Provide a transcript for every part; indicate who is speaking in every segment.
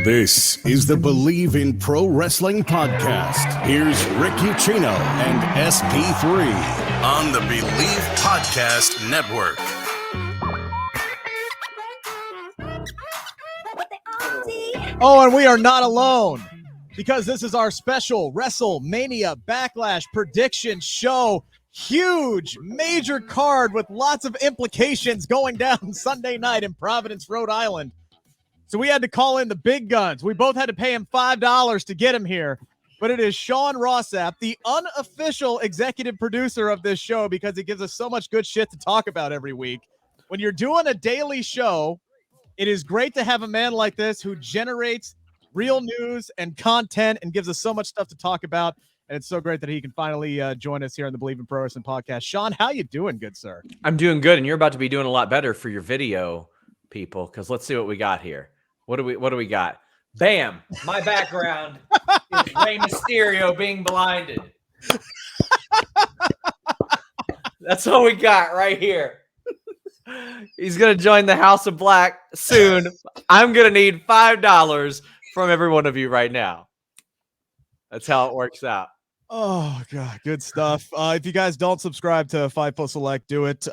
Speaker 1: This is the Believe in Pro Wrestling podcast. Here's Rick Ucchino and SP3 on the Believe Podcast Network.
Speaker 2: Oh, and we are not alone, because this is our special WrestleMania Backlash prediction show. Huge, major card with lots of implications going down Sunday night in Providence, Rhode Island. So we had to call in the big guns. We both had to pay him $5 to get him here. But it is Sean Ross Sapp, the unofficial executive producer of this show, because he gives us so much good shit to talk about every week. When you're doing a daily show, it is great to have a man like this who generates real news and content and gives us so much stuff to talk about. And it's so great that he can finally join us here on the Believe in Pro Wrestling podcast. Sean, how you doing, good sir?
Speaker 3: I'm doing good, and you're about to be doing a lot better for your video, people, because let's see what we got here. What do we got? Bam! My background is Rey Mysterio being blinded. That's what we got right here. He's going to join the House of Black soon. I'm going to need $5 from every one of you right now. That's how it works out.
Speaker 2: Oh, God, good stuff. If you guys don't subscribe to Fightful Select, do it.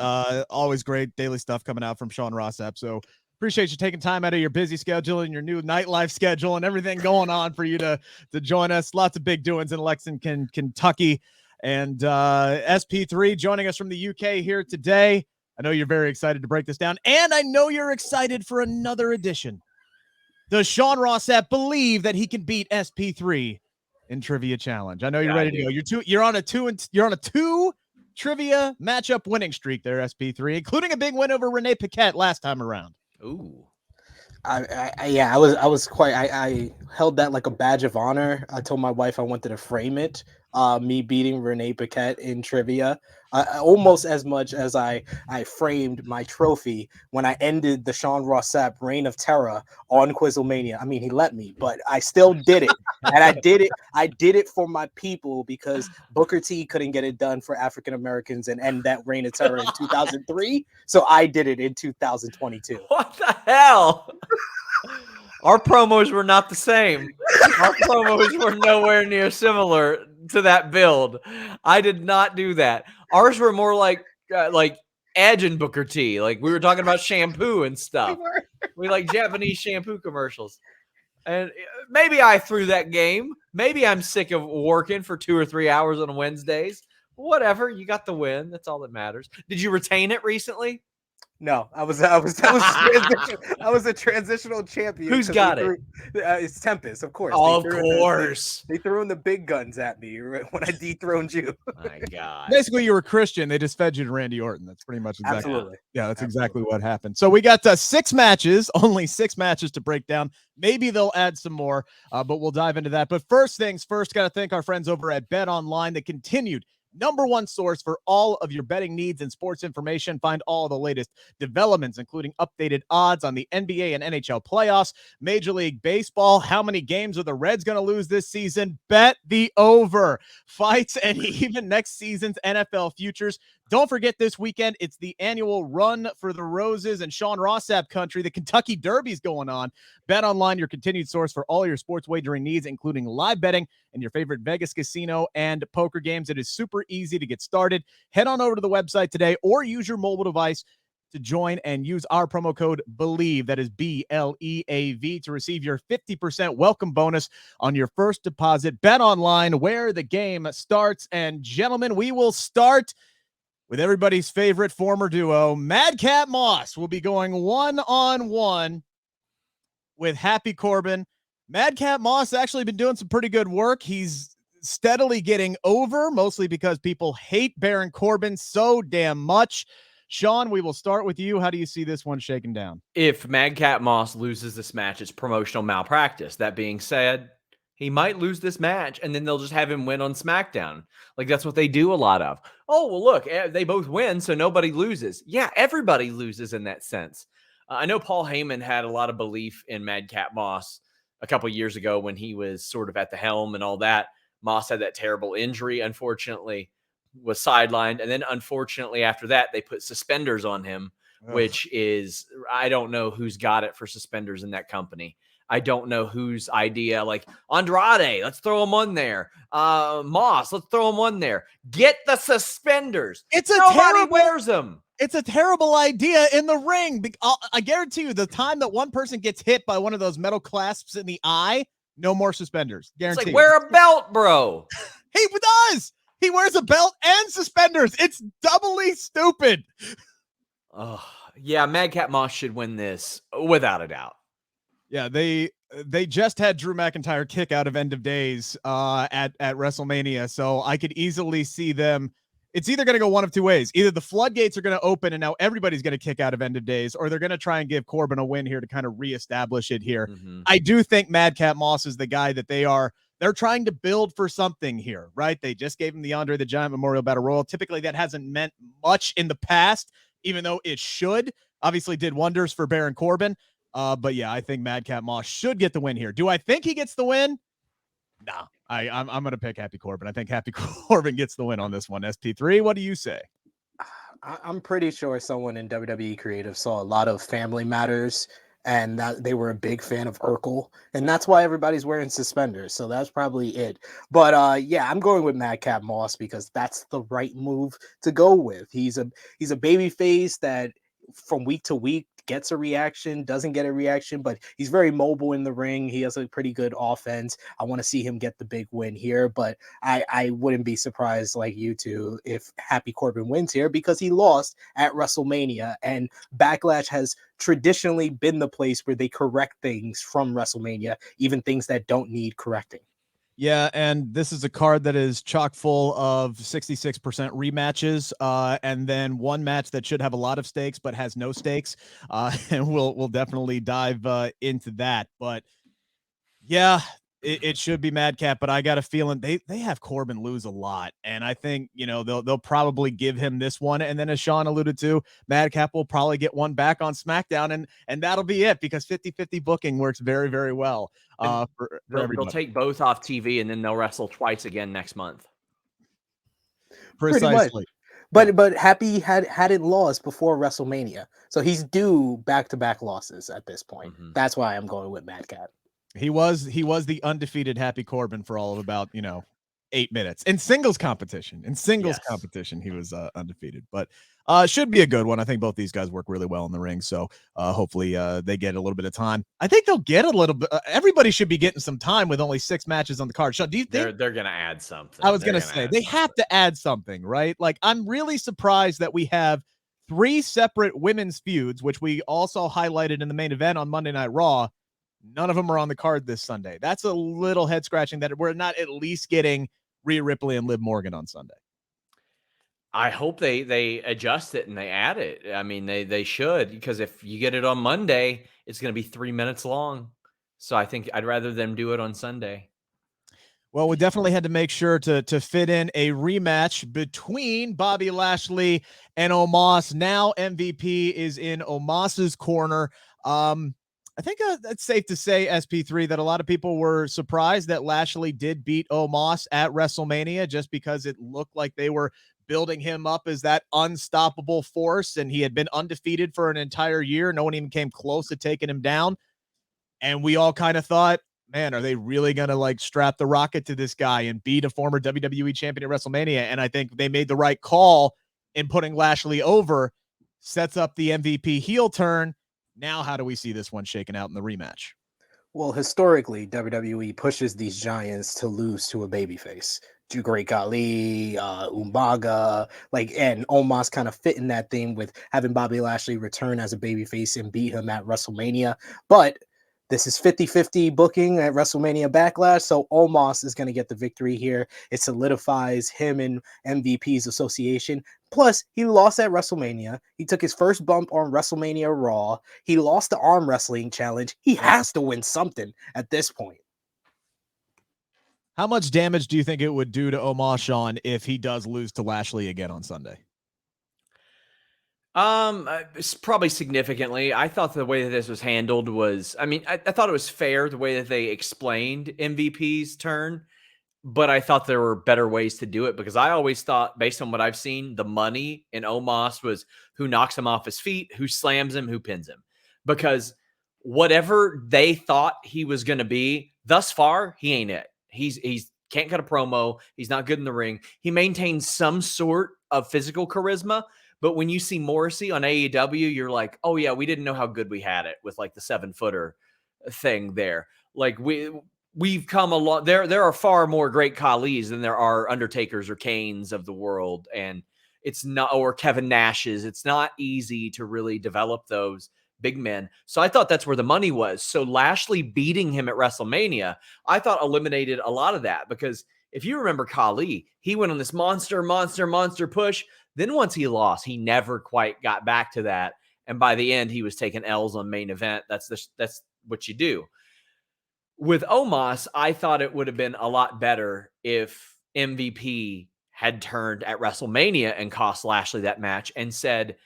Speaker 2: Always great daily stuff coming out from Sean Ross Sapp. So appreciate you taking time out of your busy schedule and your new nightlife schedule and everything going on for you to join us. Lots of big doings in Lexington, Kentucky. And SP3 joining us from the UK here today. I know you're very excited to break this down, and I know you're excited for another edition. Does Sean Ross Sapp believe that he can beat SP3 in Trivia Challenge? I know you're ready to go. You're on a two trivia matchup winning streak there, SP3, including a big win over Renee Paquette last time around.
Speaker 3: Ooh.
Speaker 4: I held that like a badge of honor. I told my wife I wanted to frame it. Me beating Renee Paquette in trivia, almost as much as I framed my trophy when I ended the Sean Ross Sapp reign of terror on Quizlemania. I mean, he let me, but I still did it, and I did it for my people, because Booker T couldn't get it done for African Americans and end that reign of terror in 2003. So I did it in 2022.
Speaker 3: What the hell? Our promos were not the same. Our promos were nowhere near similar to that build. I did not do that. Ours were more like Edge and Booker T. Like, we were talking about shampoo and stuff. We like Japanese shampoo commercials. And maybe I threw that game. Maybe I'm sick of working for 2 or 3 hours on Wednesdays. Whatever. You got the win. That's all that matters. Did you retain it recently?
Speaker 4: No, I was a transitional champion.
Speaker 3: Who's got it?
Speaker 4: It's Tempest, of course.
Speaker 3: Oh, of course.
Speaker 4: They threw in the big guns at me when I dethroned you.
Speaker 3: My God.
Speaker 2: Basically, you were Christian. They just fed you to Randy Orton. That's pretty much exactly.
Speaker 4: Absolutely.
Speaker 2: Yeah, that's exactly what happened. So we got 6 matches, only 6 matches to break down. Maybe they'll add some more, but we'll dive into that. But first things first, got to thank our friends over at Bet Online, the continued #1 source for all of your betting needs and sports information. Find all the latest developments, including updated odds on the NBA and NHL playoffs, Major League Baseball, how many games are the Reds going to lose this season, bet the over, fights, and even next season's NFL futures. Don't forget this weekend, it's the annual Run for the Roses and Sean Ross Sapp country. The Kentucky Derby's going on. Bet Online, your continued source for all your sports wagering needs, including live betting and your favorite Vegas casino and poker games. It is super easy to get started. Head on over to the website today or use your mobile device to join and use our promo code BELIEVE, that is BLEAV, to receive your 50% welcome bonus on your first deposit. Bet Online, where the game starts. And gentlemen, we will start with everybody's favorite former duo. Madcap Moss will be going one-on-one with Happy Corbin. Madcap Moss actually been doing some pretty good work. He's steadily getting over, mostly because people hate Baron Corbin so damn much. Sean, we will start with you. How do you see this one shaking down?
Speaker 3: If Madcap Moss loses this match, it's promotional malpractice. That being said, he might lose this match, and then they'll just have him win on SmackDown. Like, that's what they do a lot of. Oh, well, look, they both win, so nobody loses. Yeah, everybody loses in that sense. I know Paul Heyman had a lot of belief in Madcap Moss a couple years ago when he was sort of at the helm and all that. Moss had that terrible injury, unfortunately, was sidelined. And then, unfortunately, after that, they put suspenders on him, which is, I don't know who's got it for suspenders in that company. I don't know whose idea. Like Andrade, let's throw him on there. Moss, let's throw him on there. Get the suspenders. Nobody wears them.
Speaker 2: It's a terrible idea in the ring. I guarantee you, the time that one person gets hit by one of those metal clasps in the eye, no more suspenders. Guaranteed.
Speaker 3: It's like, wear a belt, bro.
Speaker 2: He does. He wears a belt and suspenders. It's doubly stupid.
Speaker 3: Oh, yeah, Madcap Moss should win this without a doubt.
Speaker 2: Yeah, they just had Drew McIntyre kick out of End of Days at WrestleMania, so I could easily see them. It's either going to go one of two ways. Either the floodgates are going to open and now everybody's going to kick out of End of Days, or they're going to try and give Corbin a win here to kind of reestablish it here. I do think Madcap Moss is the guy that they're trying to build for something here, right? They just gave him the Andre the Giant Memorial Battle Royal. Typically, that hasn't meant much in the past, even though it should. Obviously did wonders for Baron Corbin. But yeah, I think Madcap Moss should get the win here. Do I think he gets the win? Nah, I'm going to pick Happy Corbin. I think Happy Corbin gets the win on this one. SP3, what do you say?
Speaker 4: I'm pretty sure someone in WWE Creative saw a lot of Family Matters and that they were a big fan of Urkel, and that's why everybody's wearing suspenders. So that's probably it. But yeah, I'm going with Madcap Moss because that's the right move to go with. He's a baby face that from week to week gets a reaction, doesn't get a reaction, but he's very mobile in the ring. He has a pretty good offense. I want to see him get the big win here, but I wouldn't be surprised like you two if Happy Corbin wins here because he lost at WrestleMania, and Backlash has traditionally been the place where they correct things from WrestleMania, even things that don't need correcting.
Speaker 2: Yeah, and this is a card that is chock full of 66% rematches, and then one match that should have a lot of stakes but has no stakes, and we'll definitely dive into that. But yeah, it should be Madcap, but I got a feeling they have Corbin lose a lot, and I think they'll probably give him this one, and then as Sean alluded to, Madcap will probably get one back on SmackDown, and that'll be it because 50-50 booking works very, very well. For
Speaker 3: they'll take both off TV and then they'll wrestle twice again next month.
Speaker 2: Precisely.
Speaker 4: But Happy hadn't lost before WrestleMania, so he's due back-to-back losses at this point. That's why I'm going with Madcap.
Speaker 2: He was the undefeated Happy Corbin for all of about 8 minutes in singles competition. Competition, he was undefeated, but should be a good one. I think both these guys work really well in the ring, so hopefully they get a little bit of time. I think they'll get a little bit. Everybody should be getting some time with only 6 matches on the card. Sean, do you think
Speaker 3: they're going to add something?
Speaker 2: I was going to say they have to add something, right? Like I'm really surprised that we have 3 separate women's feuds, which we also highlighted in the main event on Monday Night Raw. None of them are on the card this Sunday. That's a little head scratching that we're not at least getting Rhea Ripley and Liv Morgan on Sunday.
Speaker 3: I hope they adjust it and they add it. I mean, they should, because if you get it on Monday, it's going to be 3 minutes long. So I think I'd rather them do it on Sunday.
Speaker 2: Well, we definitely had to make sure to fit in a rematch between Bobby Lashley and Omos. Now MVP is in Omos's corner. I think it's safe to say, SP3, that a lot of people were surprised that Lashley did beat Omos at WrestleMania just because it looked like they were building him up as that unstoppable force, and he had been undefeated for an entire year. No one even came close to taking him down. And we all kind of thought, man, are they really going to strap the rocket to this guy and beat a former WWE champion at WrestleMania? And I think they made the right call in putting Lashley over, sets up the MVP heel turn. Now, how do we see this one shaken out in the rematch?
Speaker 4: Well, historically, WWE pushes these giants to lose to a babyface. Great Ali, Umaga, and Omos kind of fit in that thing with having Bobby Lashley return as a babyface and beat him at WrestleMania. But this is 50-50 booking at WrestleMania Backlash, so Omos is going to get the victory here. It solidifies him and MVP's association. Plus, he lost at WrestleMania. He took his first bump on WrestleMania Raw. He lost the arm wrestling challenge. He has to win something at this point.
Speaker 2: How much damage do you think it would do to Omos, Sean, if he does lose to Lashley again on Sunday?
Speaker 3: It's probably significantly. I thought the way that this was handled was, I thought it was fair the way that they explained MVP's turn, but I thought there were better ways to do it, because I always thought, based on what I've seen, the money in Omos was who knocks him off his feet, who slams him, who pins him. Because whatever they thought he was going to be, thus far, he ain't it. He's can't cut a promo. He's not good in the ring. He maintains some sort of physical charisma, but when you see Morrissey on AEW, you're like, oh yeah, we didn't know how good we had it with like the 7-footer thing there. Like we've come a lot. There are far more great Khalis than there are Undertakers or Kanes of the world, and it's not, or Kevin Nash's. It's not easy to really develop those big men. So I thought that's where the money was. So Lashley beating him at WrestleMania, I thought eliminated a lot of that, because if you remember Khali, he went on this monster push. Then once he lost, he never quite got back to that. And by the end, he was taking L's on main event. That's what you do. With Omos, I thought it would have been a lot better if MVP had turned at WrestleMania and cost Lashley that match and said,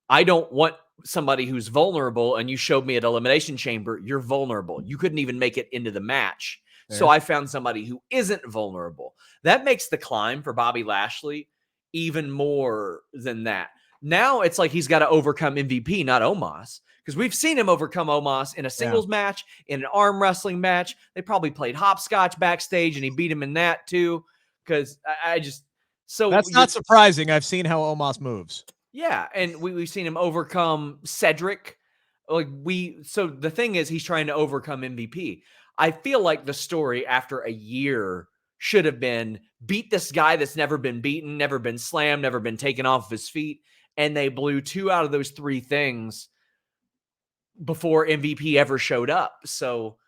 Speaker 3: I don't want somebody who's vulnerable, and you showed me at Elimination Chamber, you're vulnerable. You couldn't even make it into the match. Yeah. So I found somebody who isn't vulnerable. That makes the climb for Bobby Lashley even more than that. Now it's like he's got to overcome MVP, not Omos, because we've seen him overcome Omos in a singles match, in an arm wrestling match. They probably played hopscotch backstage, and he beat him in that too. Because so
Speaker 2: that's not surprising. I've seen how Omos moves.
Speaker 3: Yeah, and we've seen him overcome Cedric. So the thing is, he's trying to overcome MVP. I feel like the story after a year should have been beat this guy that's never been beaten, never been slammed, never been taken off of his feet, and they blew 2 out of those 3 things before MVP ever showed up. So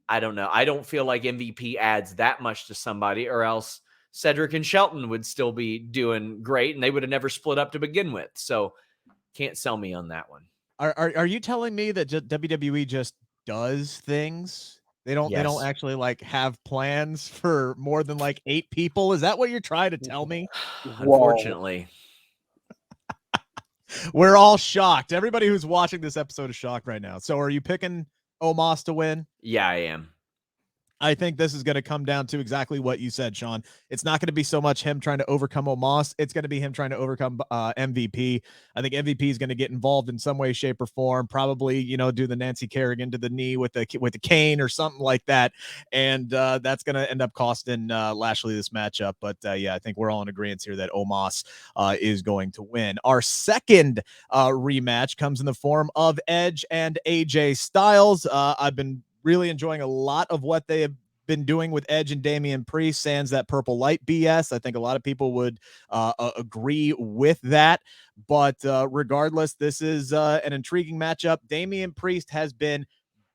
Speaker 3: I don't know. I don't feel like MVP adds that much to somebody, or else Cedric and Shelton would still be doing great, and they would have never split up to begin with. So can't sell me on that one.
Speaker 2: Are you telling me that WWE just does things? They don't actually like have plans for more than like 8 people. Is that what you're trying to tell me?
Speaker 3: Unfortunately.
Speaker 2: We're all shocked. Everybody who's watching this episode is shocked right now. So are you picking Omos to win?
Speaker 3: Yeah, I am.
Speaker 2: I think this is going to come down to exactly what you said, Sean. It's not going to be so much him trying to overcome Omos. It's going to be him trying to overcome MVP. I think MVP is going to get involved in some way, shape, or form. Probably, do the Nancy Kerrigan to the knee with the cane or something like that. And that's going to end up costing Lashley this matchup. But yeah, I think we're all in agreement here that Omos is going to win. Our second rematch comes in the form of Edge and AJ Styles. I've been really enjoying a lot of what they have been doing with Edge and Damian Priest, sans that purple light BS. I think a lot of people would agree with that. But regardless, this is an intriguing matchup. Damian Priest has been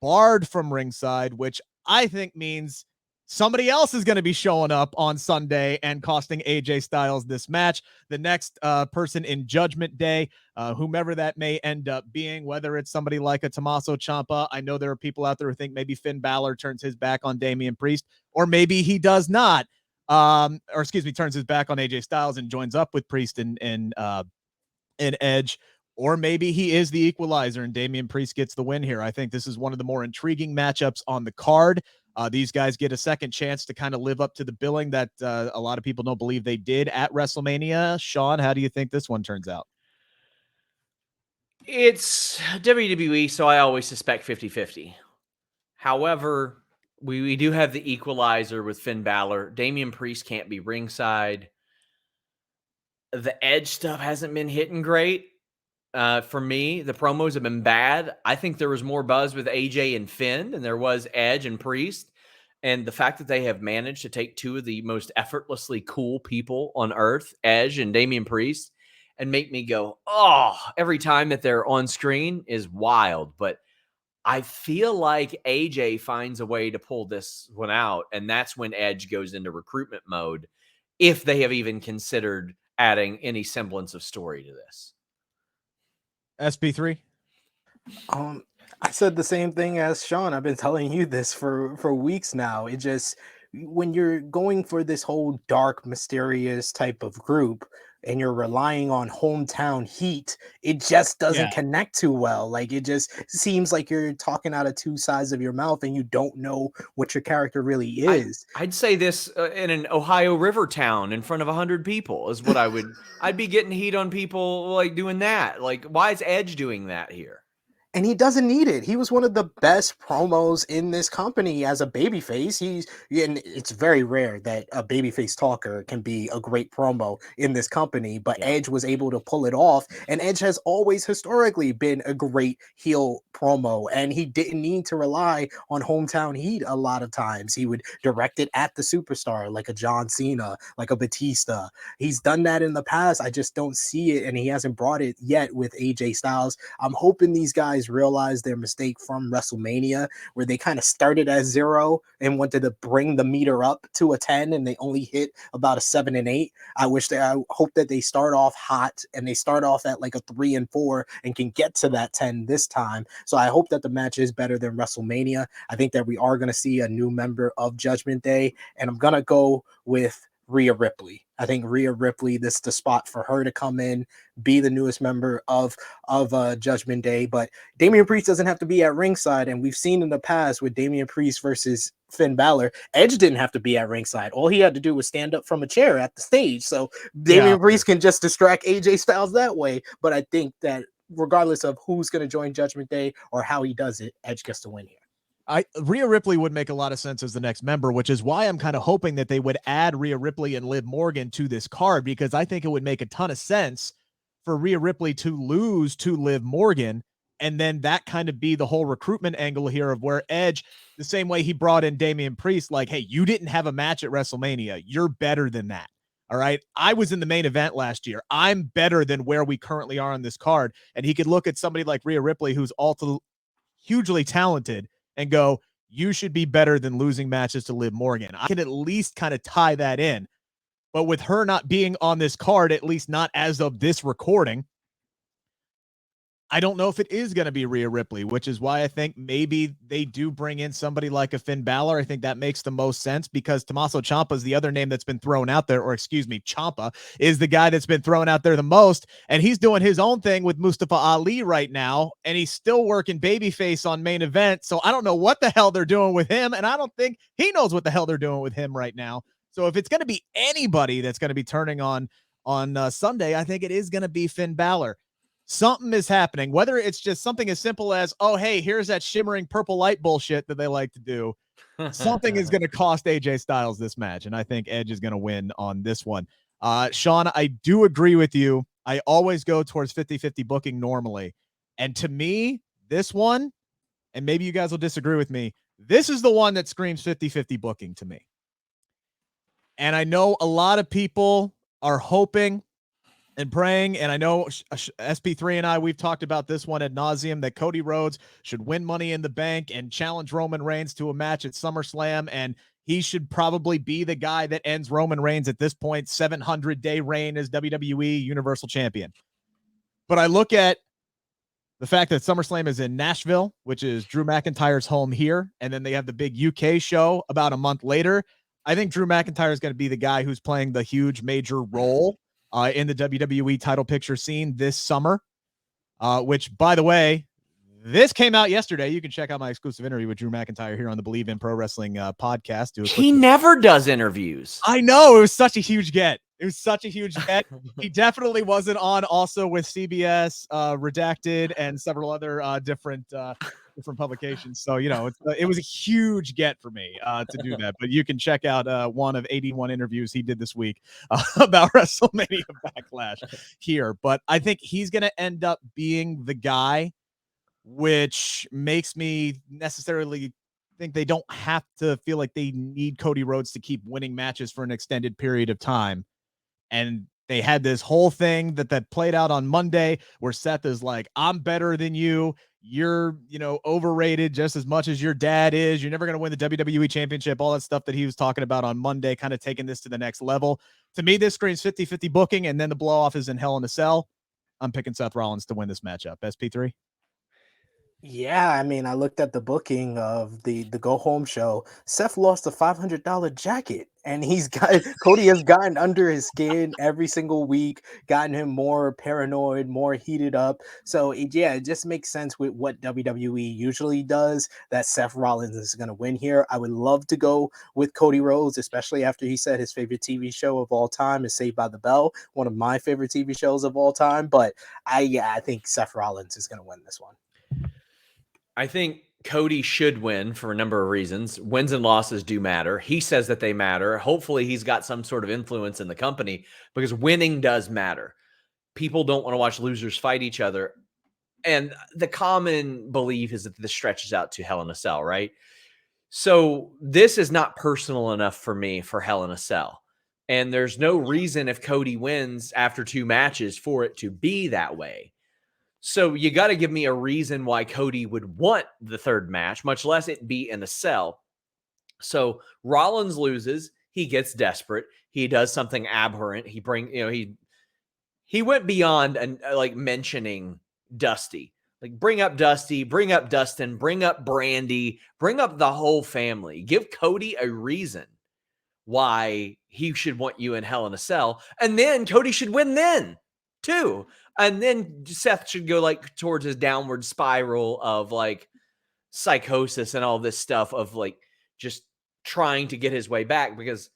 Speaker 2: barred from ringside, which I think means somebody else is going to be showing up on Sunday and costing AJ Styles this match. The next person in Judgment Day, whomever that may end up being, whether it's somebody like a Tommaso Ciampa. I know there are people out there who think maybe Finn Balor turns his back on Damian Priest, or maybe he does not. Turns his back on AJ Styles and joins up with Priest and Edge. Or maybe he is the equalizer and Damian Priest gets the win here. I think this is one of the more intriguing matchups on the card. These guys get a second chance to kind of live up to the billing that a lot of people don't believe they did at WrestleMania. Sean, how do you think this one turns out?
Speaker 3: It's WWE, so I always suspect 50-50. However, we do have the equalizer with Finn Balor. Damian Priest can't be ringside. The Edge stuff hasn't been hitting great. For me, the promos have been bad. I think there was more buzz with AJ and Finn than there was Edge and Priest. And the fact that they have managed to take 2 of the most effortlessly cool people on earth, Edge and Damian Priest, and make me go, oh, every time that they're on screen is wild. But I feel like AJ finds a way to pull this one out. And that's when Edge goes into recruitment mode, if they have even considered adding any semblance of story to this.
Speaker 2: SP3?
Speaker 4: I said the same thing as Sean. I've been telling you this for weeks now. It just, when you're going for this whole dark, mysterious type of group and you're relying on hometown heat, it just doesn't connect too well. Like, it just seems like you're talking out of 2 sides of your mouth and you don't know what your character really is.
Speaker 3: I'd say this in an Ohio river town in front of 100 people is what I'd be getting heat on people like doing that. Like, why is Edge doing that here?
Speaker 4: And he doesn't need it. He was one of the best promos in this company as a babyface. And it's very rare that a babyface talker can be a great promo in this company, but Edge was able to pull it off. And Edge has always historically been a great heel promo, and he didn't need to rely on hometown heat a lot of times. He would direct it at the superstar, like a John Cena, like a Batista. He's done that in the past. I just don't see it, and he hasn't brought it yet with AJ Styles. I'm hoping these guys realize their mistake from WrestleMania, where they kind of started at 0 and wanted to bring the meter up to a 10, and they only hit about a 7 and 8. I hope that they start off hot and they start off at like a 3 and 4 and can get to that 10 this time. So I hope that the match is better than WrestleMania. I think that we are going to see a new member of Judgment Day, and I'm going to go with Rhea Ripley. I think Rhea Ripley, this is the spot for her to come in, be the newest member of Judgment Day. But Damian Priest doesn't have to be at ringside, and we've seen in the past with Damian Priest versus Finn Balor, Edge didn't have to be at ringside. All he had to do was stand up from a chair at the stage. So Damian Priest can just distract AJ Styles that way. But I think that regardless of who's going to join Judgment Day or how he does it, Edge gets to win here.
Speaker 2: Rhea Ripley would make a lot of sense as the next member, which is why I'm kind of hoping that they would add Rhea Ripley and Liv Morgan to this card, because I think it would make a ton of sense for Rhea Ripley to lose to Liv Morgan, and then that kind of be the whole recruitment angle here of where Edge, the same way he brought in Damian Priest, like, hey, you didn't have a match at WrestleMania. You're better than that. All right. I was in the main event last year. I'm better than where we currently are on this card. And he could look at somebody like Rhea Ripley, who's also hugely talented, and go, you should be better than losing matches to Liv Morgan. I can at least kind of tie that in. But with her not being on this card, at least not as of this recording, I don't know if it is going to be Rhea Ripley, which is why I think maybe they do bring in somebody like a Finn Balor. I think that makes the most sense, because Tommaso Ciampa is the other name that's been thrown out there, or excuse me, Ciampa is the guy that's been thrown out there the most, and he's doing his own thing with Mustafa Ali right now, and he's still working babyface on Main Event, so I don't know what the hell they're doing with him, and I don't think he knows what the hell they're doing with him right now. So if it's going to be anybody that's going to be turning on Sunday, I think it is going to be Finn Balor. Something is happening, whether it's just something as simple as, oh, hey, here's that shimmering purple light bullshit that they like to do. Something is going to cost AJ Styles this match, and I think Edge is going to win on this one. Sean, I do agree with you. I always go towards 50-50 booking normally. And to me, this one, and maybe you guys will disagree with me, this is the one that screams 50-50 booking to me. And I know a lot of people are hoping and praying, and I know SP3 and I, we've talked about this one ad nauseum, that Cody Rhodes should win Money in the Bank and challenge Roman Reigns to a match at SummerSlam, and he should probably be the guy that ends Roman Reigns at this point 700-day reign as WWE Universal Champion. But I look at the fact that SummerSlam is in Nashville, which is Drew McIntyre's home here, and then they have the big UK show about a month later. I think Drew McIntyre is going to be the guy who's playing the huge major role in the WWE title picture scene this summer, which, by the way, this came out yesterday. You can check out my exclusive interview with Drew McIntyre here on the Believe in Pro Wrestling podcast.
Speaker 3: He never does interviews.
Speaker 2: I know. It was such a huge get. It was such a huge get. He definitely wasn't on also with CBS, Redacted, and several other different publications. So, it was a huge get for me to do that. But you can check out one of 81 interviews he did this week about WrestleMania Backlash here. But I think he's going to end up being the guy, which makes me necessarily think they don't have to feel like they need Cody Rhodes to keep winning matches for an extended period of time. And they had this whole thing that played out on Monday where Seth is like, I'm better than you. You're, overrated just as much as your dad is. You're never going to win the WWE championship, all that stuff that he was talking about on Monday, kind of taking this to the next level. To me, this screams 50-50 booking, and then the blow off is in Hell in a Cell. I'm picking Seth Rollins to win this matchup. SP3?
Speaker 4: Yeah, I mean, I looked at the booking of the go home show. Seth lost a $500 jacket, and Cody has gotten under his skin every single week, gotten him more paranoid, more heated up. So it just makes sense with what WWE usually does, that Seth Rollins is going to win here. I would love to go with Cody Rhodes, especially after he said his favorite TV show of all time is Saved by the Bell, one of my favorite TV shows of all time. But I think Seth Rollins is going to win this one.
Speaker 3: I think Cody should win for a number of reasons. Wins and losses do matter. He says that they matter. Hopefully he's got some sort of influence in the company because winning does matter. People don't want to watch losers fight each other. And the common belief is that this stretches out to Hell in a Cell, right? So this is not personal enough for me for Hell in a Cell. And there's no reason if Cody wins after 2 matches for it to be that way. So you got to give me a reason why Cody would want the 3rd match, much less it be in a cell. So Rollins loses. He gets desperate. He does something aberrant. He went beyond and like mentioning Dusty. Like bring up Dusty, bring up Dustin, bring up Brandy, bring up the whole family. Give Cody a reason why he should want you in Hell in a Cell. And then Cody should win then too. And then Seth should go like towards his downward spiral of like psychosis and all this stuff of like just trying to get his way back, because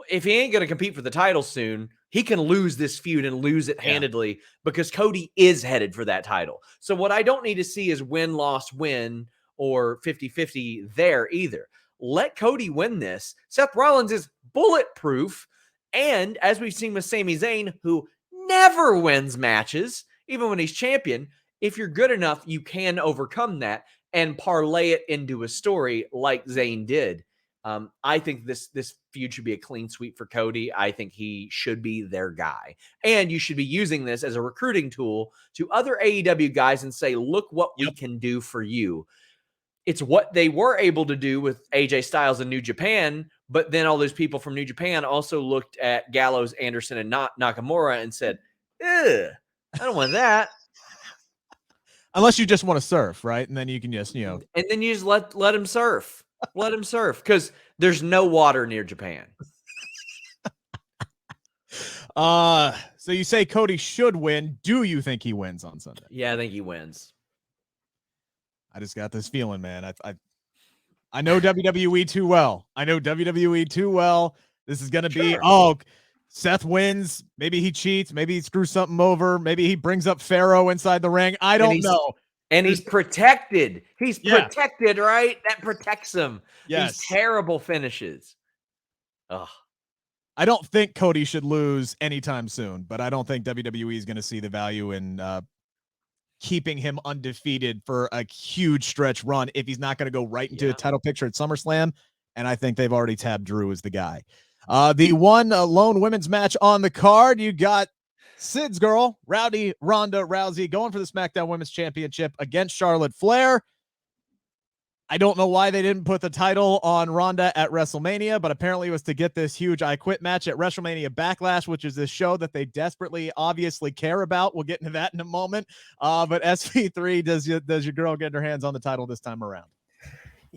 Speaker 3: if he ain't going to compete for the title soon, he can lose this feud and lose it handedly because Cody is headed for that title. So what I don't need to see is win, loss, win, or 50-50 there either. Let Cody win this. Seth Rollins is bulletproof. And as we've seen with Sami Zayn, who never wins matches, even when he's champion, if you're good enough, you can overcome that and parlay it into a story like Zayn did. I think this feud should be a clean sweep for Cody. I think he should be their guy. And you should be using this as a recruiting tool to other AEW guys and say, look what we can do for you. It's what they were able to do with AJ Styles in New Japan, but then all those people from New Japan also looked at Gallows, Anderson, and Nakamura and said, I don't want that.
Speaker 2: Unless you just want to surf, right? And then you can just,
Speaker 3: And then you just let him surf. Let him surf because there's no water near Japan.
Speaker 2: So you say Cody should win. Do you think he wins on Sunday?
Speaker 3: Yeah, I think he wins.
Speaker 2: I just got this feeling, man. I know WWE too well. This is going to be, Seth wins. Maybe he cheats. Maybe he screws something over. Maybe he brings up Pharaoh inside the ring. I don't know.
Speaker 3: And he's protected. He's protected, right? That protects him.
Speaker 2: Yes.
Speaker 3: These terrible finishes. Ugh.
Speaker 2: I don't think Cody should lose anytime soon, but I don't think WWE is going to see the value in keeping him undefeated for a huge stretch run if he's not going to go right into a title picture at SummerSlam. And I think they've already tabbed Drew as the guy. The one lone women's match on the card, you got Sid's girl, Ronda Rousey, going for the SmackDown Women's Championship against Charlotte Flair. I don't know why they didn't put the title on Ronda at WrestleMania, but apparently it was to get this huge I Quit match at WrestleMania Backlash, which is this show that they desperately, obviously care about. We'll get into that in a moment. But SP3, does your girl get her hands on the title this time around?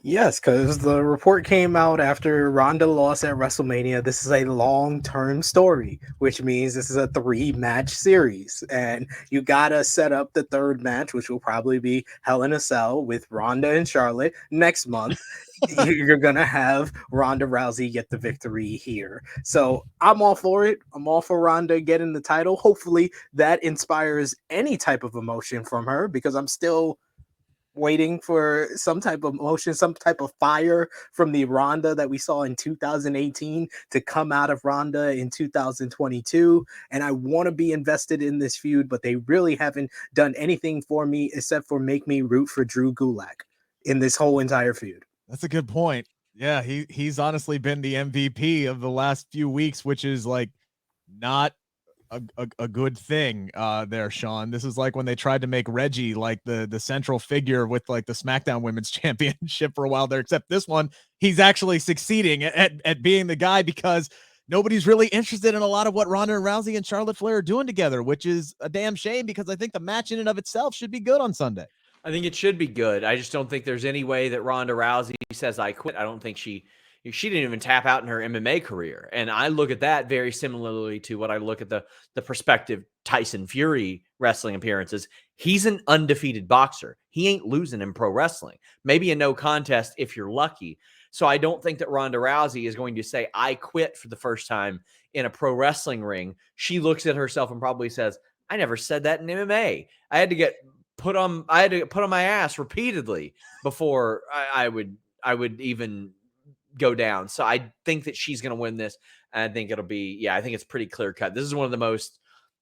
Speaker 4: Yes, because the report came out after Ronda lost at WrestleMania. This is a long-term story, which means this is a 3-match series. And you got to set up the 3rd match, which will probably be Hell in a Cell with Ronda and Charlotte next month. You're going to have Ronda Rousey get the victory here. So I'm all for it. I'm all for Ronda getting the title. Hopefully that inspires any type of emotion from her, because I'm still waiting for some type of emotion, some type of fire from the Ronda that we saw in 2018 to come out of Ronda in 2022. And I want to be invested in this feud, but they really haven't done anything for me except for make me root for Drew Gulak in this whole entire feud.
Speaker 2: That's a good point. Yeah, he's honestly been the MVP of the last few weeks, which is like not a good thing there, Sean. This is like when they tried to make Reggie like the central figure with like the SmackDown Women's Championship for a while there, except this one, he's actually succeeding at being the guy, because nobody's really interested in a lot of what Ronda Rousey and Charlotte Flair are doing together, which is a damn shame, because I think the match in and of itself should be good on Sunday.
Speaker 3: I think it should be good. I just don't think there's any way that Ronda Rousey says I quit. I don't think she didn't even tap out in her MMA career. And I look at that very similarly to what I look at the prospective Tyson Fury wrestling appearances. He's an undefeated boxer. He ain't losing in pro wrestling. Maybe a no contest if you're lucky. So I don't think that Ronda Rousey is going to say, I quit for the first time in a pro wrestling ring. She looks at herself and probably says, I never said that in MMA. I had to get put on my ass repeatedly before I would even go down. So I think that she's going to win this. And I think it'll be, I think it's pretty clear cut. This is one of the most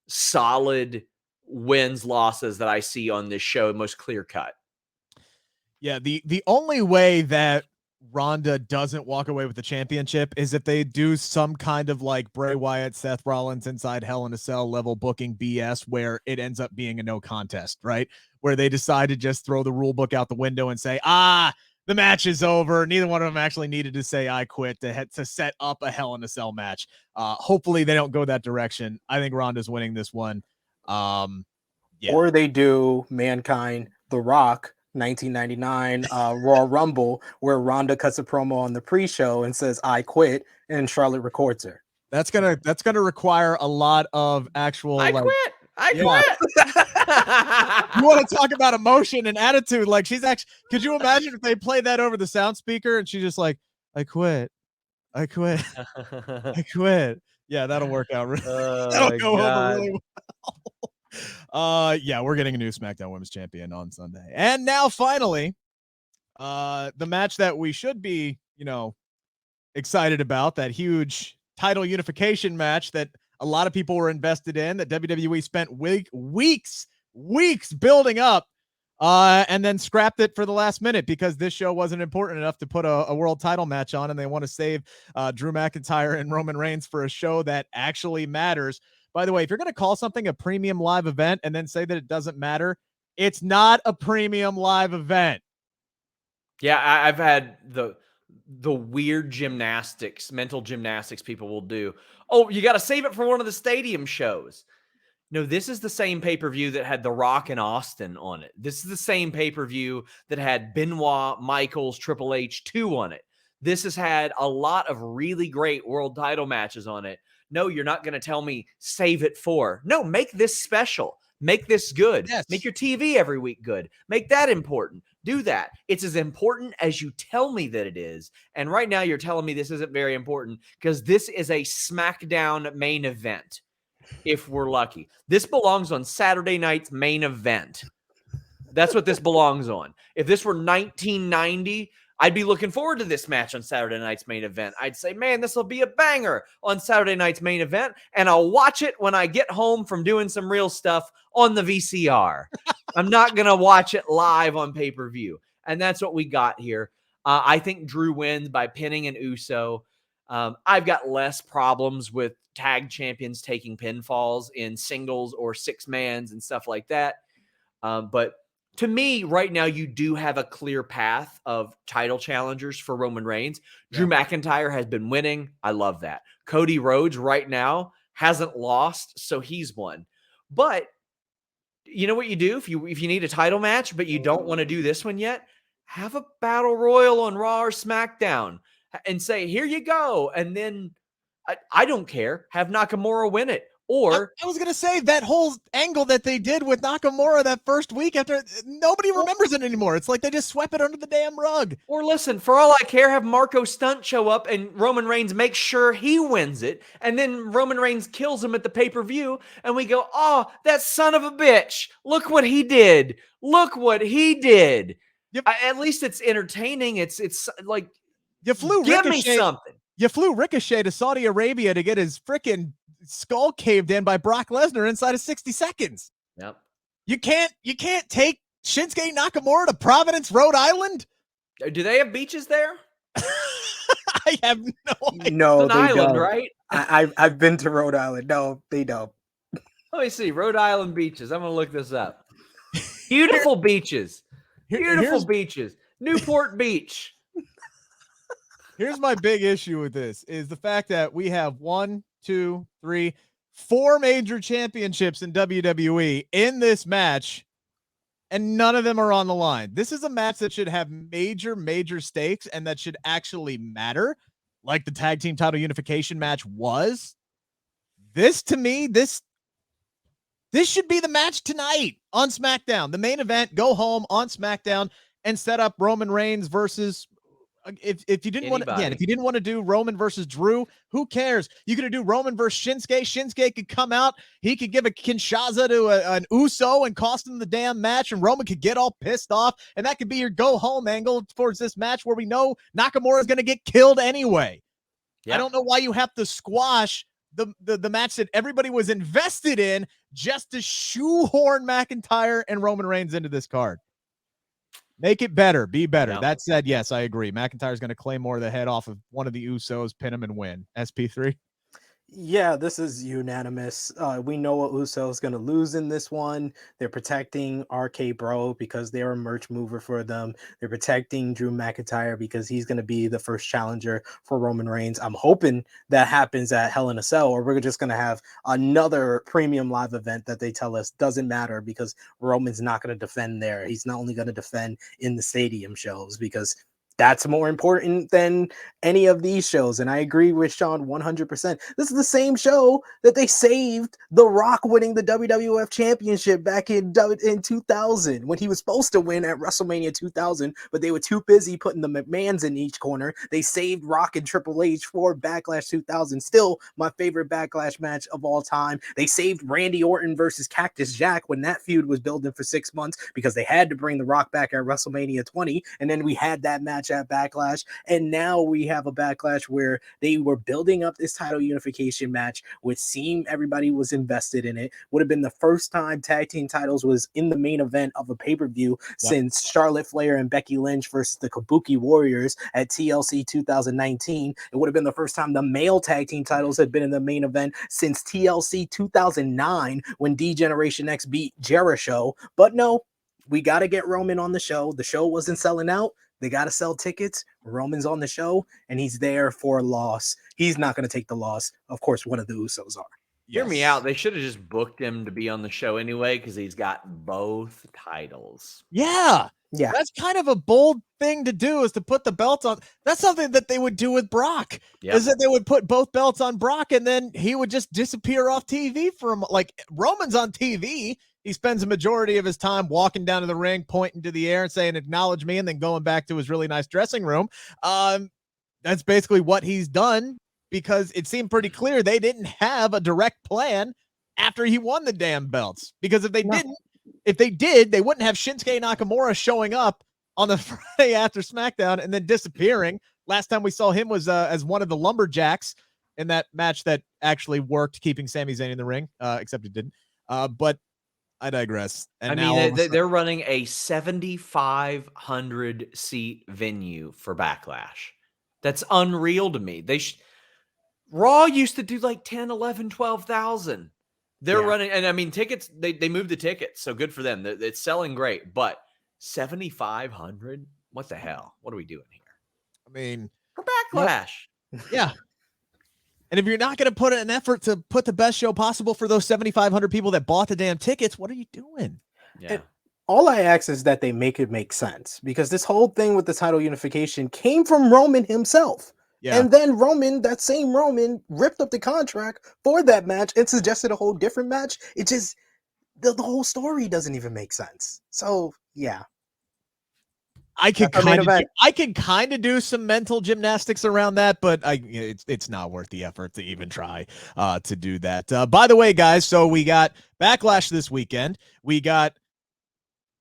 Speaker 3: solid wins losses that I see on this show, most clear cut.
Speaker 2: Yeah, the only way that Ronda doesn't walk away with the championship is if they do some kind of like Bray Wyatt, Seth Rollins inside Hell in a Cell level booking BS where it ends up being a no contest, right? Where they decide to just throw the rule book out the window and say, the match is over. Neither one of them actually needed to say I quit to set up a Hell in a Cell match. Hopefully they don't go that direction. I think Ronda's winning this one.
Speaker 4: Or they do Mankind, The Rock, 1999 Royal Rumble, where Ronda cuts a promo on the pre-show and says I quit, and Charlotte records her.
Speaker 2: That's gonna require a lot of actual
Speaker 3: I quit.
Speaker 2: You want to talk about emotion and attitude? Like she's actually. Could you imagine if they played that over the sound speaker and she's just like, I quit. I quit. Yeah, that'll work out. That'll go over really well. We're getting a new SmackDown Women's Champion on Sunday. And now finally, the match that we should be, excited about, that huge title unification match that a lot of people were invested in, that WWE spent weeks building up, and then scrapped it for the last minute because this show wasn't important enough to put a world title match on, and they want to save Drew McIntyre and Roman Reigns for a show that actually matters. By the way, if you're going to call something a premium live event and then say that it doesn't matter, it's not a premium live event.
Speaker 3: Yeah, I've had the weird mental gymnastics people will do. Oh, you got to save it for one of the stadium shows. No, this is the same pay-per-view that had The Rock and Austin on it. This is the same pay-per-view that had Benoit, Michaels, Triple H 2 on it. This has had a lot of really great world title matches on it. No, you're not going to tell me save it for. No, make this special. Make this good.
Speaker 2: Yes.
Speaker 3: Make your TV every week good. Make that important. Do that. It's as important as you tell me that it is. And right now you're telling me this isn't very important because this is a SmackDown main event. If we're lucky, this belongs on Saturday night's main event. That's what this belongs on. If this were 1990, I'd be looking forward to this match on Saturday night's main event. I'd say, man, this will be a banger on Saturday night's main event. And I'll watch it when I get home from doing some real stuff on the VCR. I'm not going to watch it live on pay-per-view. And that's what we got here. I think Drew wins by pinning an Uso. I've got less problems with tag champions taking pinfalls in singles or six-mans and stuff like that. But to me, right now, you do have a clear path of title challengers for Roman Reigns. Drew McIntyre has been winning. I love that. Cody Rhodes right now hasn't lost, so he's won. But you know what you do if you need a title match, but you don't want to do this one yet? Have a battle royal on Raw or SmackDown and say, here you go. And then I don't care. Have Nakamura win it. Or
Speaker 2: I was going to say that whole angle that they did with Nakamura that first week after, nobody remembers it anymore. It's like they just swept it under the damn rug.
Speaker 3: Or listen, for all I care, have Marco Stunt show up and Roman Reigns make sure he wins it. And then Roman Reigns kills him at the pay-per-view. And we go, oh, that son of a bitch. Look what he did. Look what he did.
Speaker 2: Yep.
Speaker 3: At least it's entertaining. It's like,
Speaker 2: give
Speaker 3: me something.
Speaker 2: You flew Ricochet to Saudi Arabia to get his freaking skull caved in by Brock Lesnar inside of 60 seconds.
Speaker 3: Yep.
Speaker 2: You can't take Shinsuke Nakamura to Providence, Rhode Island?
Speaker 3: Do they have beaches there?
Speaker 2: I have no idea.
Speaker 4: No,
Speaker 3: it's an island, right?
Speaker 4: I've been to Rhode Island. No, they don't.
Speaker 3: Let me see. Rhode Island beaches. I'm going to look this up. Beautiful beaches. Beautiful beaches. Newport Beach.
Speaker 2: Here's my big issue with this is the fact that we have 1, 2, 3, 4 major championships in WWE in this match, and none of them are on the line. This is a match that should have major stakes and that should actually matter, like the tag team title unification match was. This, to me, this should be the match tonight on SmackDown. The main event, go home on SmackDown and set up Roman Reigns versus if you didn't want to, again, if you didn't want to do Roman versus Drew, who cares? You could do Roman versus Shinsuke. Shinsuke could come out. He could give a Kinshasa to an Uso and cost him the damn match, and Roman could get all pissed off, and that could be your go home angle towards this match where we know Nakamura is going to get killed anyway. I don't know why you have to squash the match that everybody was invested in just to shoehorn McIntyre and Roman Reigns into this card. Make it better. Be better. That said, yes, I agree. McIntyre's going to claim more of the head off of one of the Usos, pin him, and win. SP3?
Speaker 4: Yeah, this is unanimous. We know what Uso is going to lose in this one. They're protecting RK Bro because they're a merch mover for them. They're protecting Drew McIntyre because he's going to be the first challenger for Roman Reigns. I'm hoping that happens at Hell in a Cell, or we're just going to have another premium live event that they tell us doesn't matter because Roman's not going to defend there. He's not only going to defend in the stadium shows because that's more important than any of these shows. And I agree with Sean 100%. This is the same show that they saved The Rock winning the WWF Championship back in 2000 when he was supposed to win at WrestleMania 2000, but they were too busy putting the McMahons in each corner. They saved Rock and Triple H for Backlash 2000. Still my favorite Backlash match of all time. They saved Randy Orton versus Cactus Jack when that feud was building for 6 months because they had to bring The Rock back at WrestleMania 20. And then we had that match at Backlash, and now we have a Backlash where they were building up this title unification match, which seemed everybody was invested in it. Would have been the first time tag team titles was in the main event of a pay-per-view since Charlotte Flair and Becky Lynch versus the Kabuki Warriors at TLC 2019. It would have been the first time the male tag team titles had been in the main event since TLC 2009 when D-Generation X beat Jericho. But no, we got to get Roman on the show. The show wasn't selling out. They got to sell tickets. Roman's on the show, and he's there for a loss. He's not going to take the loss. Of course, one of the Usos are.
Speaker 3: Hear me out. They should have just booked him to be on the show anyway because he's got both titles.
Speaker 2: Yeah. That's kind of a bold thing to do, is to put the belt on. That's something that they would do with Brock, is that they would put both belts on Brock, and then he would just disappear off TV from, like, Roman's on TV. He spends a majority of his time walking down to the ring, pointing to the air and saying, acknowledge me, and then going back to his really nice dressing room. That's basically what he's done, because it seemed pretty clear they didn't have a direct plan after he won the damn belts. Because if they did, they wouldn't have Shinsuke Nakamura showing up on the Friday after SmackDown and then disappearing. Last time we saw him was as one of the Lumberjacks in that match that actually worked, keeping Sami Zayn in the ring, except it didn't. But I digress. And
Speaker 3: they're running a 7,500 seat venue for Backlash. That's unreal to me. Raw used to do like 10, 11, 12,000. They're running, and I mean, tickets, they moved the tickets, so good for them. It's selling great, but 7,500? What the hell? What are we doing here?
Speaker 2: I mean,
Speaker 3: for Backlash.
Speaker 2: Yeah. And if you're not going to put in an effort to put the best show possible for those 7,500 people that bought the damn tickets, what are you doing?
Speaker 3: Yeah.
Speaker 4: And all I ask is that they make it make sense, because this whole thing with the title unification came from Roman himself. Yeah. And then Roman, that same Roman, ripped up the contract for that match and suggested a whole different match. It just, the whole story doesn't even make sense. So, yeah.
Speaker 2: I can kind of do some mental gymnastics around that, but it's not worth the effort to even try to do that. By the way, guys, so we got Backlash this weekend. We got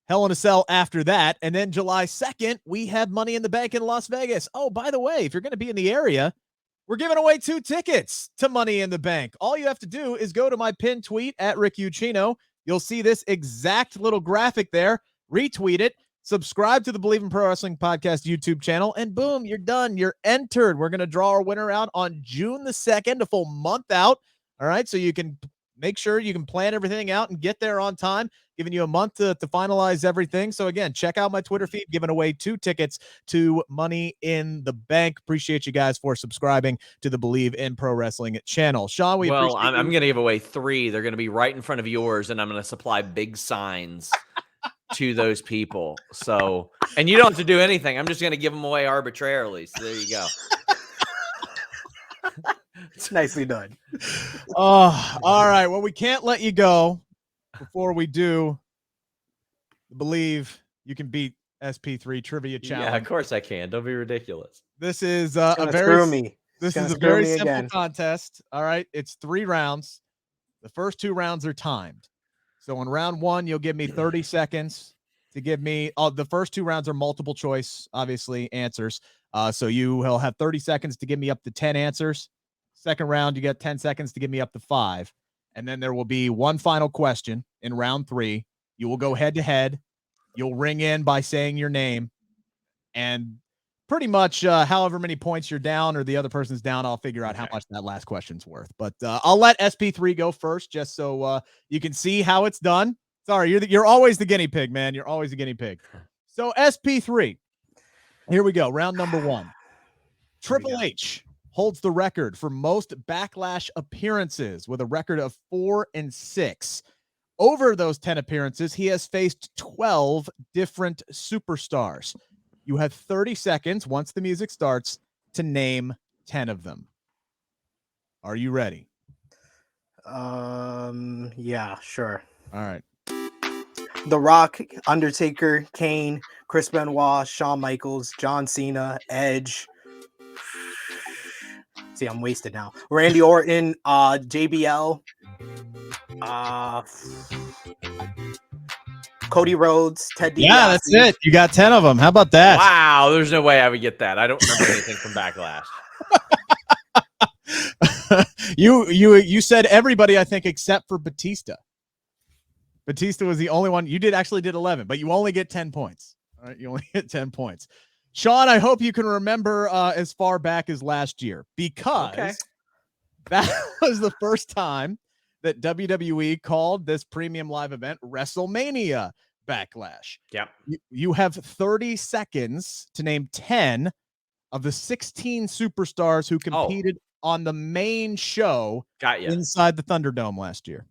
Speaker 2: Hell in a Cell after that. And then July 2nd, we have Money in the Bank in Las Vegas. Oh, by the way, if you're going to be in the area, we're giving away 2 tickets to Money in the Bank. All you have to do is go to my pinned tweet at Rick Ucchino. You'll see this exact little graphic there. Retweet it. Subscribe to the Believe in Pro Wrestling Podcast YouTube channel, and boom, you're done. You're entered. We're going to draw our winner out on June the 2nd, a full month out. All right, so you can make sure you can plan everything out and get there on time, giving you a month to finalize everything. So again, check out my Twitter feed, giving away 2 tickets to Money in the Bank. Appreciate you guys for subscribing to the Believe in Pro Wrestling channel. Sean,
Speaker 3: I'm going to give away 3. They're going to be right in front of yours, and I'm going to supply big signs to those people. So, and you don't have to do anything. I'm just going to give them away arbitrarily. So there you go.
Speaker 4: It's nicely done.
Speaker 2: Oh, all right. Well, we can't let you go before we do Believe You Can Beat SP3 trivia
Speaker 3: Yeah, of
Speaker 2: challenge.
Speaker 3: course I can. Don't be ridiculous.
Speaker 2: This is
Speaker 4: Screw me.
Speaker 2: This
Speaker 4: It's
Speaker 2: is a
Speaker 4: gonna
Speaker 2: very
Speaker 4: screw me
Speaker 2: simple
Speaker 4: again.
Speaker 2: contest. All right. It's 3 rounds. The first 2 rounds are timed. So in round 1, you'll give me 30 seconds to give me the first 2 rounds are multiple choice, obviously, answers. So you will have 30 seconds to give me up to 10 answers. Second round, you get 10 seconds to give me up to 5. And then there will be one final question in round 3. You will go head to head. You'll ring in by saying your name. And pretty much however many points you're down or the other person's down, I'll figure out how much that last question's worth. But I'll let SP3 go first just so you can see how it's done. Sorry, you're always the guinea pig, man. You're always the guinea pig. So SP3, here we go. Round number 1. Triple H holds the record for most Backlash appearances with a record of 4 and 6. Over those 10 appearances, he has faced 12 different superstars. You have 30 seconds once the music starts to name 10 of them. Are you ready?
Speaker 4: Yeah, sure.
Speaker 2: All right.
Speaker 4: The Rock, Undertaker, Kane, Chris Benoit, Shawn Michaels, John Cena, Edge. See, I'm wasted now. Randy Orton, JBL, Cody Rhodes, Ted DiBiase.
Speaker 2: Yeah, that's it. You got 10 of them. How about that?
Speaker 3: Wow, there's no way I would get that. I don't remember anything from Backlash.
Speaker 2: You said everybody, I think, except for Batista. Batista was the only one. You actually did 11, but you only get 10 points. All right, you only get 10 points. Sean, I hope you can remember as far back as last year because that was the first time that WWE called this premium live event WrestleMania Backlash.
Speaker 3: Yep.
Speaker 2: You have 30 seconds to name 10 of the 16 superstars who competed on the main show inside the Thunderdome last year.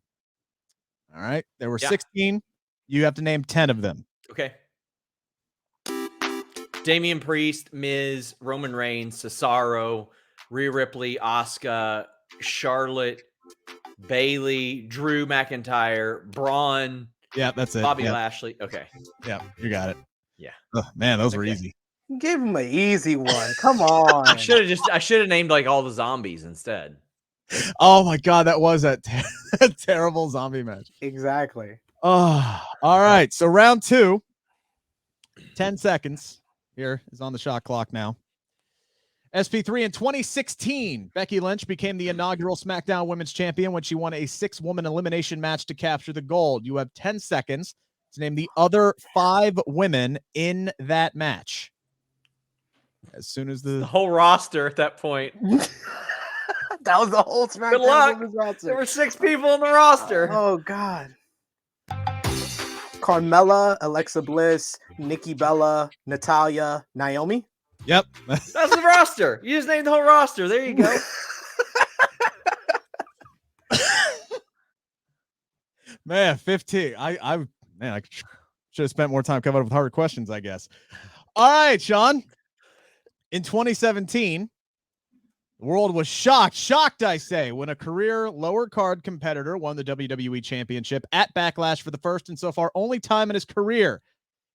Speaker 2: All right. There were 16. You have to name 10 of them.
Speaker 3: Okay. Damian Priest, Miz, Roman Reigns, Cesaro, Rhea Ripley, Asuka, Charlotte, Bailey, Drew McIntyre, Braun.
Speaker 2: Yeah, that's it.
Speaker 3: Bobby Lashley. Okay.
Speaker 2: Yeah, you got it.
Speaker 3: Yeah.
Speaker 2: Oh, man, those were easy.
Speaker 4: Give him an easy one. Come on.
Speaker 3: I should have named like all the zombies instead.
Speaker 2: Oh my God, that was a terrible zombie match.
Speaker 4: Exactly.
Speaker 2: Oh, all right. So round 2, 10 seconds here is on the shot clock now. SP3 in 2016, Becky Lynch became the inaugural SmackDown Women's Champion when she won a 6-woman elimination match to capture the gold. You have 10 seconds to name the other 5 women in that match. As soon as the
Speaker 3: whole roster at that point.
Speaker 4: That was the whole SmackDown.
Speaker 3: Good luck.
Speaker 4: Roster.
Speaker 3: There were 6 people in the roster.
Speaker 4: Oh God. Carmella, Alexa Bliss, Nikki Bella, Natalia, Naomi.
Speaker 2: Yep.
Speaker 3: That's the roster. You just named the whole roster. There you go.
Speaker 2: Man, 15. I should have spent more time coming up with harder questions, I guess. All right, Sean. In 2017, the world was shocked, I say, when a career lower card competitor won the WWE Championship at Backlash for the first and so far only time in his career.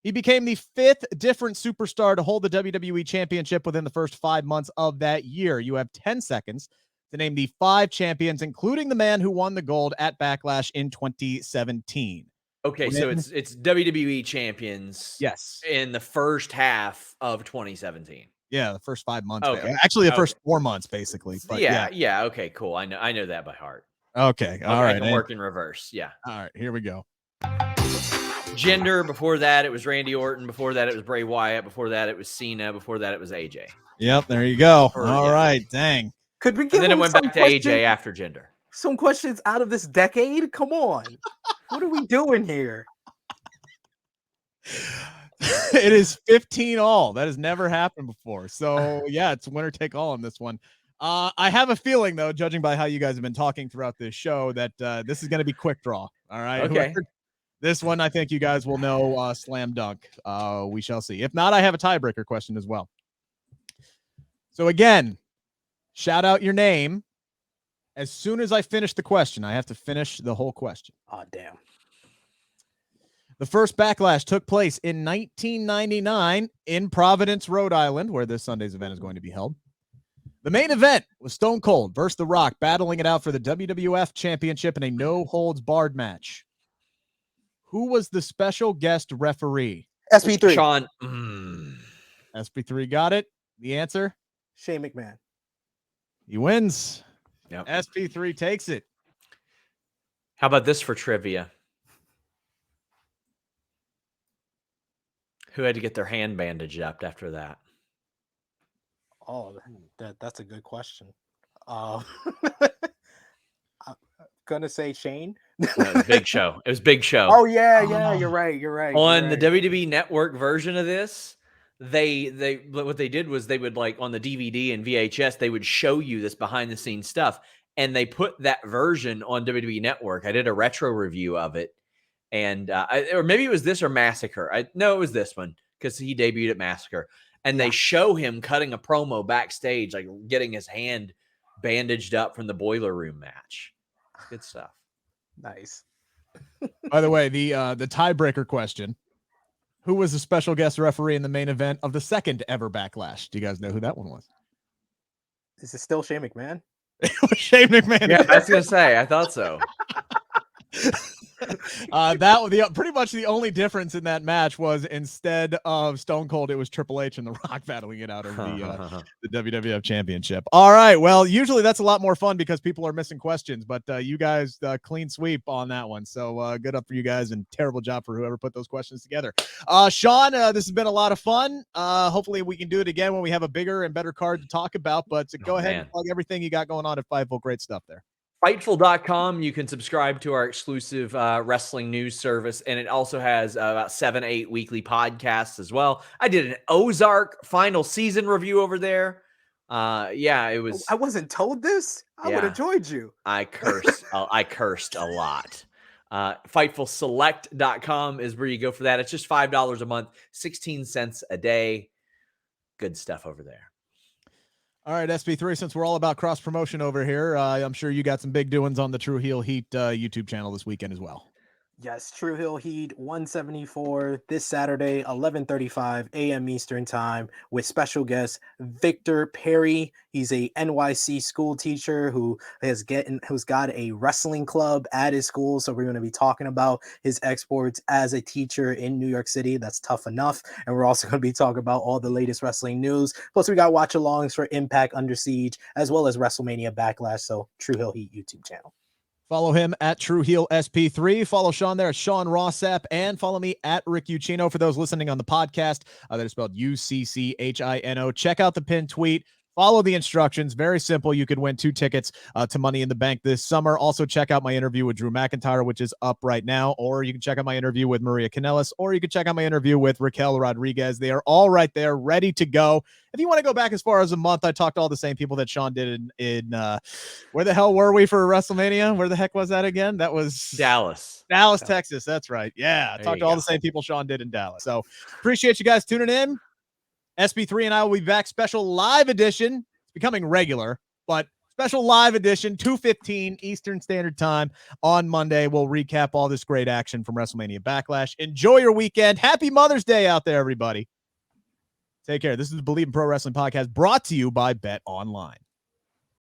Speaker 2: He became the 5th different superstar to hold the WWE Championship within the first 5 months of that year. You have 10 seconds to name the 5 champions, including the man who won the gold at Backlash in 2017.
Speaker 3: Okay, so it's WWE champions.
Speaker 2: Yes.
Speaker 3: In the first half of 2017.
Speaker 2: Yeah, the first 5 months.
Speaker 3: Okay.
Speaker 2: Actually, the first 4 months, basically. But
Speaker 3: yeah. Okay, cool. I know that by heart.
Speaker 2: Okay. All right.
Speaker 3: I can work in reverse. Yeah.
Speaker 2: All right. Here we go.
Speaker 3: Gender. Before that, it was Randy Orton. Before that, it was Bray Wyatt. Before that, it was Cena. Before that, it was AJ.
Speaker 2: Yep. There you go. All right. Dang.
Speaker 4: Could we give
Speaker 3: and then it went back to AJ after gender.
Speaker 4: Some questions out of this decade? Come on. What are we doing here?
Speaker 2: It is 15 all. That has never happened before. So yeah, it's winner take all on this one. I have a feeling though, judging by how you guys have been talking throughout this show, that this is going to be quick draw. All right.
Speaker 3: Okay.
Speaker 2: This one, I think you guys will know slam dunk. We shall see. If not, I have a tiebreaker question as well. So again, shout out your name. As soon as I finish the question, I have to finish the whole question.
Speaker 4: Oh, damn.
Speaker 2: The first Backlash took place in 1999 in Providence, Rhode Island, where this Sunday's event is going to be held. The main event was Stone Cold versus The Rock, battling it out for the WWF Championship in a no-holds-barred match. Who was the special guest referee?
Speaker 4: SP3.
Speaker 3: Sean.
Speaker 2: SP3 got it. The answer?
Speaker 4: Shane McMahon.
Speaker 2: He wins.
Speaker 3: Yep.
Speaker 2: SP3 takes it.
Speaker 3: How about this for trivia? Who had to get their hand bandaged up after that?
Speaker 4: Oh, that's a good question. I'm gonna say Shane.
Speaker 3: No, it was Big Show. It was Big Show.
Speaker 4: Oh yeah, you're right.
Speaker 3: On the WWE Network version of this, they what they did was they would, like, on the DVD and VHS, they would show you this behind the scenes stuff, and they put that version on WWE Network. I did a retro review of it, and or maybe it was this or Massacre. No, it was this one because he debuted at Massacre. And they show him cutting a promo backstage, like getting his hand bandaged up from the Boiler Room match. Good stuff.
Speaker 4: Nice.
Speaker 2: By the way, the tiebreaker question: who was the special guest referee in the main event of the second ever Backlash? Do you guys know who that one was?
Speaker 4: Is it still Shane McMahon?
Speaker 2: It was Shane McMahon.
Speaker 3: Yeah, I was gonna say, I thought so.
Speaker 2: Pretty much the only difference in that match was instead of Stone Cold, it was Triple H and The Rock battling it out over the WWF Championship. All right, well, usually that's a lot more fun because people are missing questions, but you guys clean sweep on that one. So good up for you guys, and terrible job for whoever put those questions together. Sean, this has been a lot of fun. Hopefully we can do it again when we have a bigger and better card to talk about. But go ahead and plug everything you got going on at Fightful. Great stuff there.
Speaker 3: Fightful.com. You can subscribe to our exclusive wrestling news service, and it also has about 7-8 weekly podcasts as well. I did an Ozark final season review over there. It was.
Speaker 4: I wasn't told this. I would have joined you.
Speaker 3: I cursed. I cursed a lot. FightfulSelect.com is where you go for that. It's just $5 a month, 16 cents a day. Good stuff over there.
Speaker 2: All right, SP3, since we're all about cross-promotion over here, I'm sure you got some big doings on the True Heel Heat YouTube channel this weekend as well.
Speaker 4: Yes, True Heel Heat 174 this Saturday, 11:35 a.m. Eastern Time, with special guest Victor Perry. He's a NYC school teacher who's got a wrestling club at his school. So we're going to be talking about his exports as a teacher in New York City. That's tough enough. And we're also going to be talking about all the latest wrestling news. Plus, we got watch-alongs for Impact Under Siege, as well as WrestleMania Backlash. So True Heel Heat YouTube channel.
Speaker 2: Follow him at True Heel SP3. Follow Sean there at Sean Ross Sapp, and follow me at Rick Ucchino. For those listening on the podcast, that is spelled UCCHINO. Check out the pinned tweet. Follow the instructions. Very simple. You could win 2 tickets to Money in the Bank this summer. Also, check out my interview with Drew McIntyre, which is up right now. Or you can check out my interview with Maria Kanellis. Or you can check out my interview with Raquel Rodriguez. They are all right there, ready to go. If you want to go back as far as a month, I talked to all the same people that Sean did in where the hell were we for WrestleMania? Where the heck was that again? That was
Speaker 3: Dallas,
Speaker 2: Texas. That's right. Yeah, I talked to all the same people Sean did in Dallas. So appreciate you guys tuning in. SP3 and I will be back. Special live edition. It's becoming regular, but special live edition, 2:15 Eastern Standard Time on Monday. We'll recap all this great action from WrestleMania Backlash. Enjoy your weekend. Happy Mother's Day out there, everybody. Take care. This is the Believe in Pro Wrestling podcast, brought to you by Bet Online.